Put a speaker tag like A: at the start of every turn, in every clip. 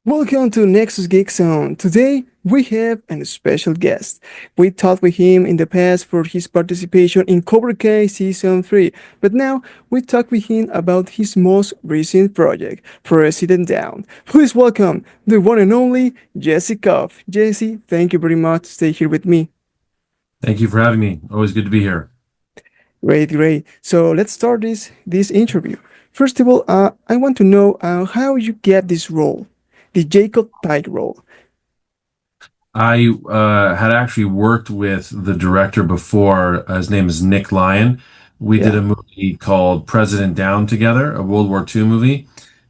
A: Welcome to Nexus GeekZone. Today we have a special guest. We talked with him in the past for his participation in Cobra Kai Season 3, but now we talk with him about his most recent project, President Down. Please welcome the one and only Jesse Kove. Jesse, thank you very much to stay here with me.
B: Thank you for having me. Always good to be here.
A: Great, great. So let's start this interview. First of all, I want to know how you get this role, the Jacob Pike role.
B: I had actually worked with the director before. His name is Nick Lyon. We did
A: Yeah.
B: a movie called President Down together, a World War II movie,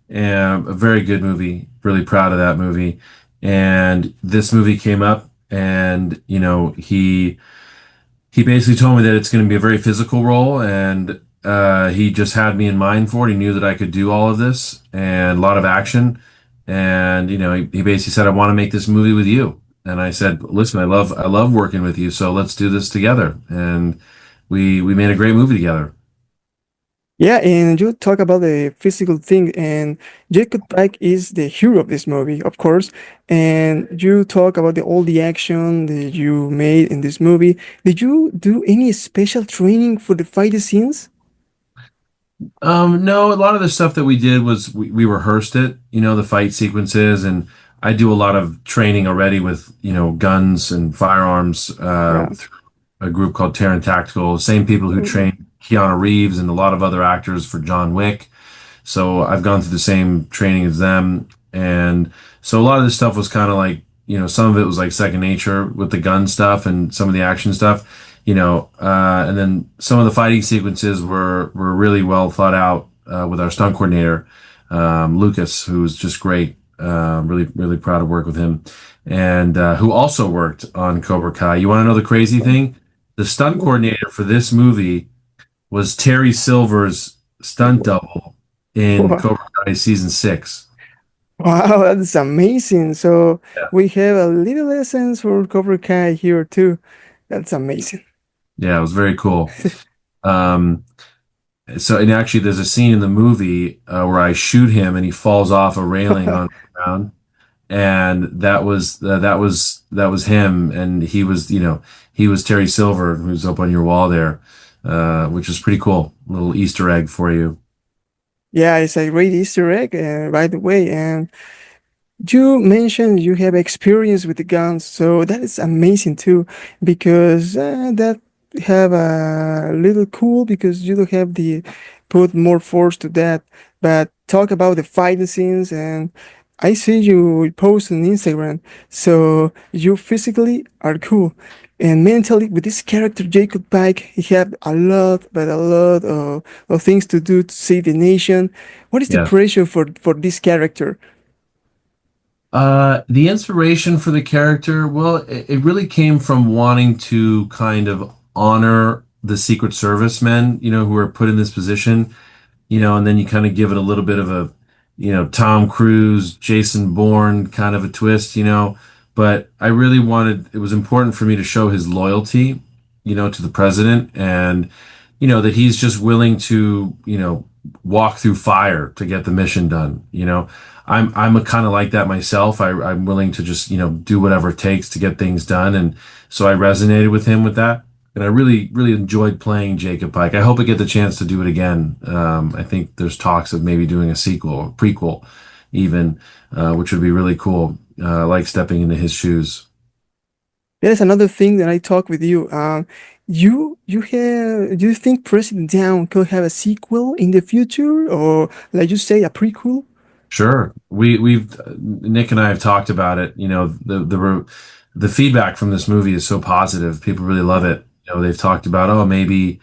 B: and a very good movie. Really proud of that movie. And this movie came up, and he basically told me that it's going to be a very physical role, and he just had me in mind for it. He knew that I could do all of this and a lot of action, and he basically said, "I want to make this movie with you." And I said, "Listen, I love working with you, so let's do this together." And we made a great movie together.
A: Yeah, and you talk about the physical thing, and Jacob Pike is the hero of this movie, of course. And you talk about all the action that you made in this movie. Did you do any special training for the fight scenes?
B: No, a lot of the stuff that we did was we rehearsed it, the fight sequences, and I do a lot of training already with, guns and firearms
A: Yeah.
B: through a group called Terran Tactical, same people who train Keanu Reeves and a lot of other actors for John Wick. So I've gone through the same training as them. And so a lot of this stuff was kind of like, some of it was like second nature with the gun stuff and some of the action stuff, and then some of the fighting sequences were really well thought out with our stunt coordinator, Lucas, who's just great. Really, really proud to work with him. And who also worked on Cobra Kai. You want to know the crazy thing? The stunt coordinator for this movie was Terry Silver's stunt double in
A: Wow,
B: Cobra Kai season 6.
A: wow, that's amazing. So
B: Yeah.
A: we have a little lessons for Cobra Kai here too. That's amazing.
B: Yeah, it was very cool. Um, and actually, there's a scene in the movie where I shoot him and he falls off a railing on the ground, and that was him, and he was Terry Silver, who's up on your wall there, which is pretty cool. Little Easter egg for you.
A: Yeah, it's a great Easter egg, right away. And you mentioned you have experience with the guns, so that is amazing too, because that have a little cool because you don't have the put more force to that. But talk about the fighting scenes, and I see you post on Instagram, so you physically are cool, and mentally with this character Jacob Pike, he have a lot, but a lot of things to do to save the nation. What is the
B: Yeah.
A: pressure for this character?
B: The inspiration for the character, well, it really came from wanting to kind of honor the Secret Service men, who are put in this position, and then you kind of give it a little bit of a, Tom Cruise, Jason Bourne kind of a twist, But I really wanted, it was important for me to show his loyalty, to the president, and, that he's just willing to, walk through fire to get the mission done, I'm a kind of like that myself. I'm willing to just, do whatever it takes to get things done. And so I resonated with him with that. And I really, really enjoyed playing Jacob Pike. I hope I get the chance to do it again. I think there's talks of maybe doing a sequel or prequel, even, which would be really cool. I like stepping into his shoes.
A: That is another thing that I talk with you. Do you think President Down could have a sequel in the future, or like you say, a prequel?
B: Sure. We've Nick and I have talked about it. The feedback from this movie is so positive. People really love it. They've talked about, oh, maybe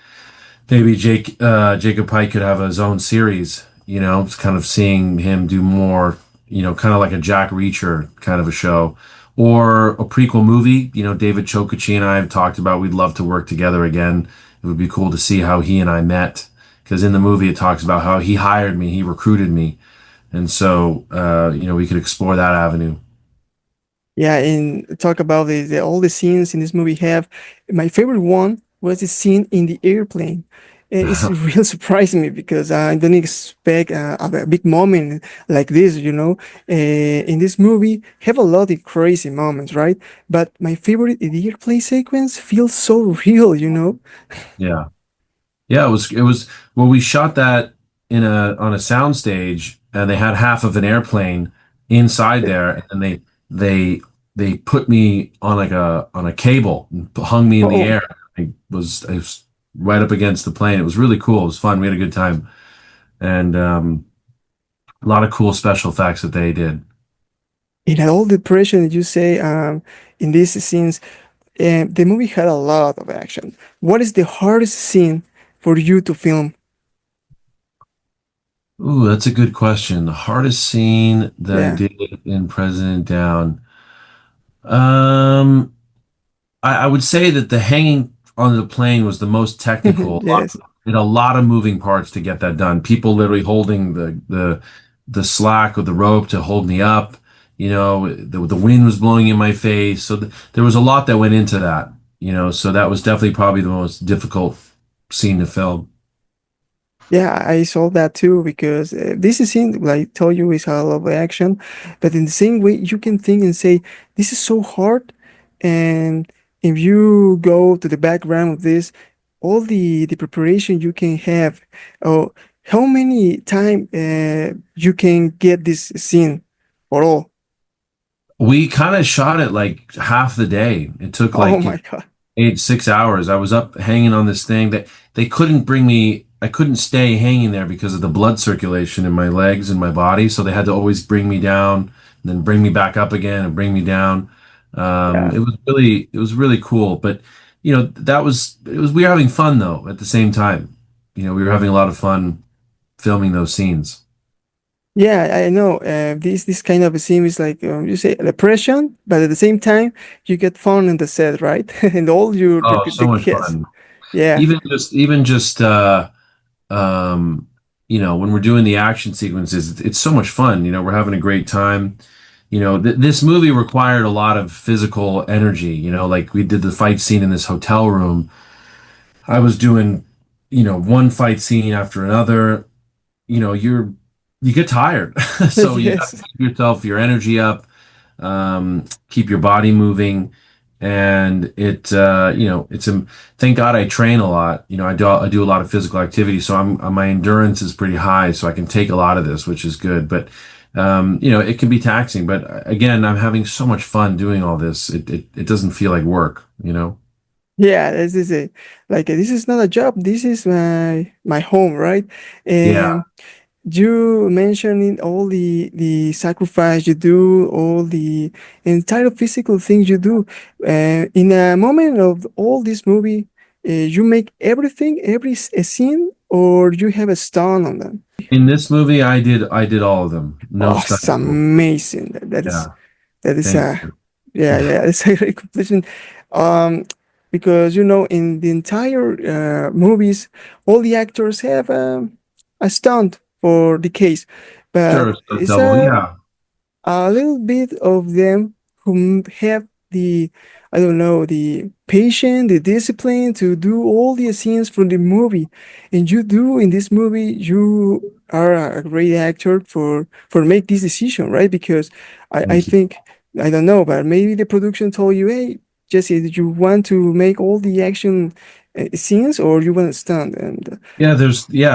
B: Jacob Pike could have his own series. It's kind of seeing him do more. Kind of like a Jack Reacher kind of a show, or a prequel movie. David Chokachi and I have talked about we'd love to work together again. It would be cool to see how he and I met, because in the movie it talks about how he hired me, he recruited me, and so we could explore that avenue.
A: Yeah, and talk about all the scenes in this movie have. My favorite one was the scene in the airplane. It's real surprising me because I don't expect a big moment like this, you know. In this movie, have a lot of crazy moments, right? But my favorite airplay sequence feels so real, you know.
B: Yeah. Yeah, it was well, we shot that in a on a soundstage, and they had half of an airplane inside there, and they they put me on like a on a cable and hung me in the
A: Oh,
B: air. I was right up against the plane. It was really cool. It was fun. We had a good time, and a lot of cool special effects that they did.
A: in all the pressure that you say in these scenes, the movie had a lot of action. What is the hardest scene for you to film?
B: Ooh, that's a good question. The hardest scene that I
A: Yeah.
B: did in President Down. Um, I would say that the hanging on the plane was the most technical.
A: Yes.
B: It a lot of moving parts to get that done. People literally holding the slack of the rope to hold me up. You know, the wind was blowing in my face, so there was a lot that went into that. You know, so that was definitely probably the most difficult scene to film.
A: Yeah, I saw that too because this is in, like I told you, is a lot of action, but in the same way, you can think and say, this is so hard. And if you go to the background of this, all the preparation you can have, oh, how many time you can get this scene or all?
B: We kind of shot it like half the day. It took
A: Oh
B: like
A: my God.
B: 6 hours. I was up hanging on this thing that they couldn't bring me. I couldn't stay hanging there because of the blood circulation in my legs and my body. So they had to always bring me down and then bring me back up again and bring me down.
A: Yeah.
B: It was really cool. But you know, we were having fun though at the same time. You know, we were having a lot of fun filming those scenes.
A: Yeah, I know. This kind of a scene is like you say depression, but at the same time you get fun in the set, right? And all your
B: Oh,
A: the
B: so much
A: kids.
B: fun.
A: Yeah,
B: Even just um, you know, when we're doing the action sequences, it's so much fun. You know, we're having a great time. You know, this movie required a lot of physical energy. You know, like we did the fight scene in this hotel room. I was doing, you know, one fight scene after another. You know, you get tired, so you got to
A: yes,
B: keep your energy up, keep your body moving, and you know, thank God I train a lot. You know, I do a lot of physical activity, so my endurance is pretty high, so I can take a lot of this, which is good. But you know, it can be taxing. But again, I'm having so much fun doing all this. It doesn't feel like work. You know?
A: yeah. This is it. Like this is not a job. This is my home, right?
B: Yeah.
A: And you mentioning all the sacrifice you do, all the entire physical things you do. In a moment of all this movie, you make everything, a scene, or you have a stone on them.
B: In this movie, I did all of them. No
A: Oh, it's
B: stunt double.
A: amazing.
B: Yeah.
A: That is
B: Thank
A: a
B: you.
A: yeah, yeah, it's a great completion. Um, because you know, in the entire movies, all the actors have a stunt for the case, but
B: Sure, stunt
A: it's
B: double. Yeah.
A: a little bit of them who have the, I don't know, the patience, the discipline to do all the scenes from the movie. And you do in this movie, you are a great actor for make this decision, right? Because I
B: Thank you.
A: think, I don't know, but maybe the production told you, hey, Jesse, did you want to make all the action scenes or you want to stunt? And
B: Yeah,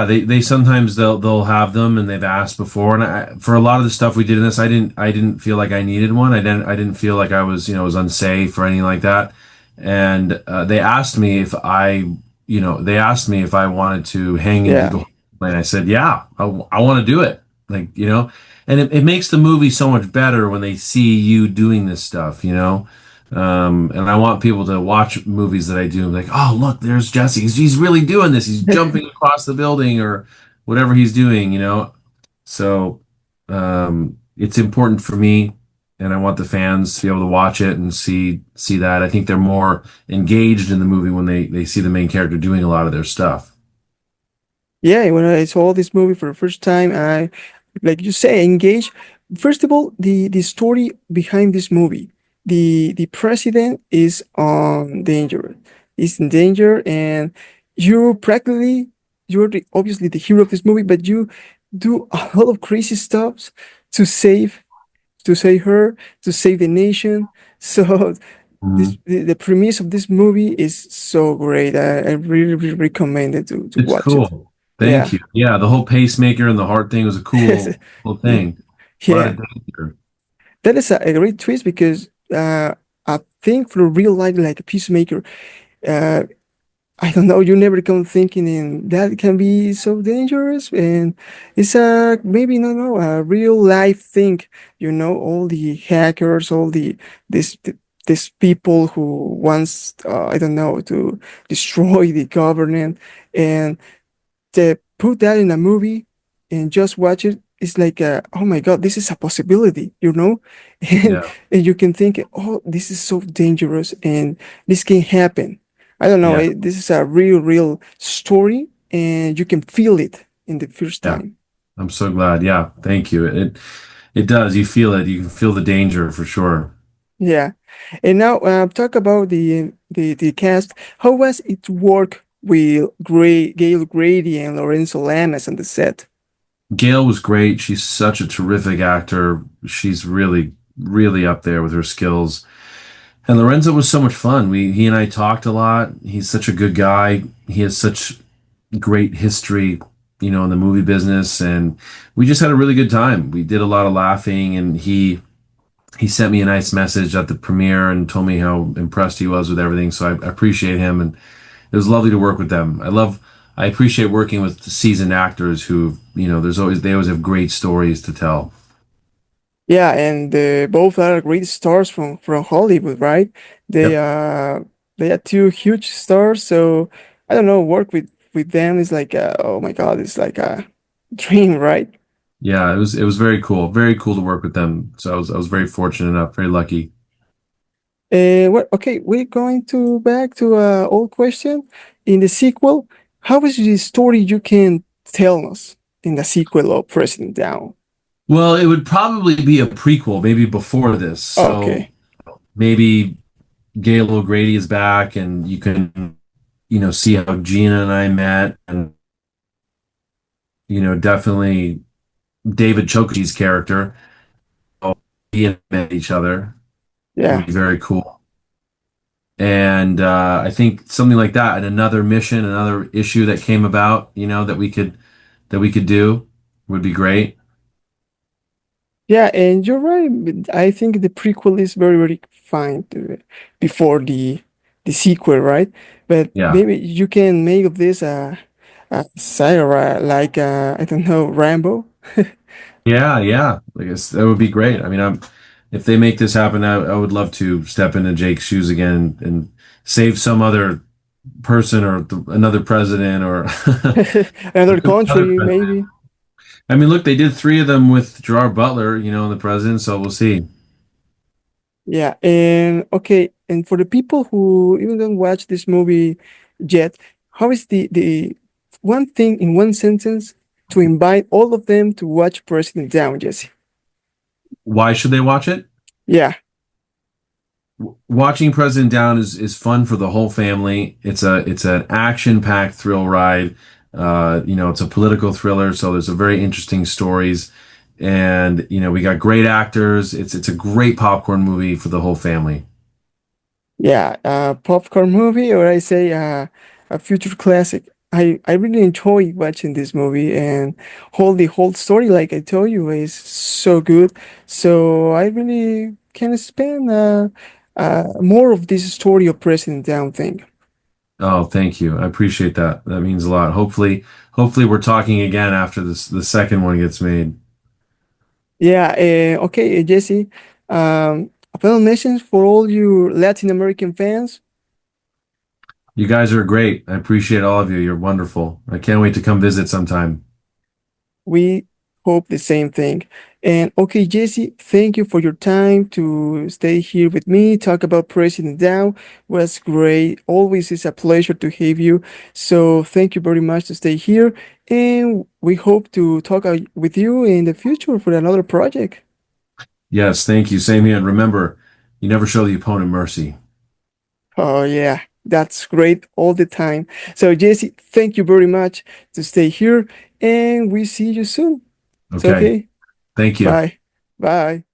B: they sometimes they'll have them, and they've asked before, and for a lot of the stuff we did in this, I didn't feel like I needed one. I didn't feel like I was, you know, was unsafe or anything like that. And they asked me if they asked me if I wanted to hang and do
A: yeah,
B: the whole plane. I said, yeah, I want to do it. Like, you know, and it makes the movie so much better when they see you doing this stuff, you know. And I want people to watch movies that I do and be like, oh, look, there's Jesse. He's really doing this. He's jumping across the building or whatever he's doing, you know? So it's important for me, and I want the fans to be able to watch it and see that. I think they're more engaged in the movie when they see the main character doing a lot of their stuff.
A: yeah, when I saw this movie for the first time, I, like you say, engage. First of all, the story behind this movie, the president is on danger, is in danger, and you practically. you're obviously the hero of this movie, but you do a lot of crazy stuff to save to save her, to save the nation. So
B: Mhm.
A: the premise of this movie is so great. I really, really recommend it to
B: It's
A: watch it.
B: cool.
A: Yeah.
B: Thank you. Yeah, the whole pacemaker and the heart thing was a cool thing. A lot
A: Yeah.
B: of danger.
A: That is a great twist because I think for real life, like a peacemaker, uh, I don't know, you never come thinking in that can be so dangerous. And it's a maybe no no a real life thing, all the hackers, all this these people who wants I don't know to destroy the government, and to put that in a movie and just watch it, it's like oh my god, this is a possibility, and
B: Yeah,
A: and you can think, oh, this is so dangerous and this can happen. I don't know,
B: yeah,
A: this is a real story and you can feel it in the first
B: yeah.
A: time.
B: I'm so glad. Yeah, thank you. It does. You feel it. You can feel the danger for sure.
A: Yeah. And now talk about the cast. How was it to work with Gail Grady and Lorenzo Lamas on the set?
B: Gail was great. She's such a terrific actor. She's really up there with her skills. And Lorenzo was so much fun. He and I talked a lot. He's such a good guy. He has such great history, in the movie business, and we just had a really good time. We did a lot of laughing, and he sent me a nice message at the premiere and told me how impressed he was with everything. So I appreciate him, and it was lovely to work with them. I appreciate working with seasoned actors who, they always have great stories to tell.
A: Yeah, and both are great stars from Hollywood, right? They
B: Yep.
A: uh they are two huge stars, so I don't know, work with them is like oh my God, it's like a dream, right?
B: Yeah, it was very cool to work with them. So I was very fortunate enough, very lucky.
A: What? Okay, we're going to back to a old question. In the sequel, how is the story you can tell us in the sequel of President Down?
B: Well, it would probably be a prequel, maybe before this. So
A: Okay,
B: maybe Gail O'Grady is back, and you can, see how Gina and I met, and definitely David Choki's character. Oh, he and I met each other. Would
A: yeah.
B: be very cool. And I think something like that, and another mission, another issue that came about, that we could do would be great.
A: Yeah, and you're right. But I think the prequel is very, very fine before the sequel, right? But
B: Yeah.
A: maybe you can make of this a saga like I don't know, Rambo.
B: Yeah, yeah. I guess that would be great. I mean, if they make this happen, I would love to step into Jake's shoes again and save some other person or another president or
A: Another
B: another
A: country,
B: president.
A: maybe.
B: I mean, look, they did three of them with Gerard Butler, and the president, so we'll see.
A: Yeah, and okay, and for the people who even don't watch this movie yet, how is the one thing in one sentence to invite all of them to watch President Down, Jesse?
B: Why should they watch it?
A: Yeah,
B: Watching President Down is fun for the whole family. It's an action-packed thrill ride. It's a political thriller, so there's a very interesting stories, and we got great actors. It's a great popcorn movie for the whole family.
A: yeah, popcorn movie, or I say a future classic. I really enjoy watching this movie and whole story, like I told you, is so good. So I really can spend more of this story of President Down thing.
B: Oh, thank you. I appreciate that. That means a lot. Hopefully we're talking again after the second one gets made.
A: Yeah, okay, Jesse. A final message for all you Latin American fans.
B: You guys are great. I appreciate all of you. You're wonderful. I can't wait to come visit sometime.
A: We hope the same thing. And okay, Jesse, thank you for your time to stay here with me, talk about President Down. Was great. Always is a pleasure to have you. So thank you very much to stay here. And we hope to talk with you in the future for another project.
B: Yes, thank you. Same here. And remember, you never show the opponent mercy.
A: Oh, yeah. That's great all the time. So Jesse, thank you very much to stay here, and we see you soon. It's
B: Okay.
A: okay.
B: Thank you.
A: Bye. Bye.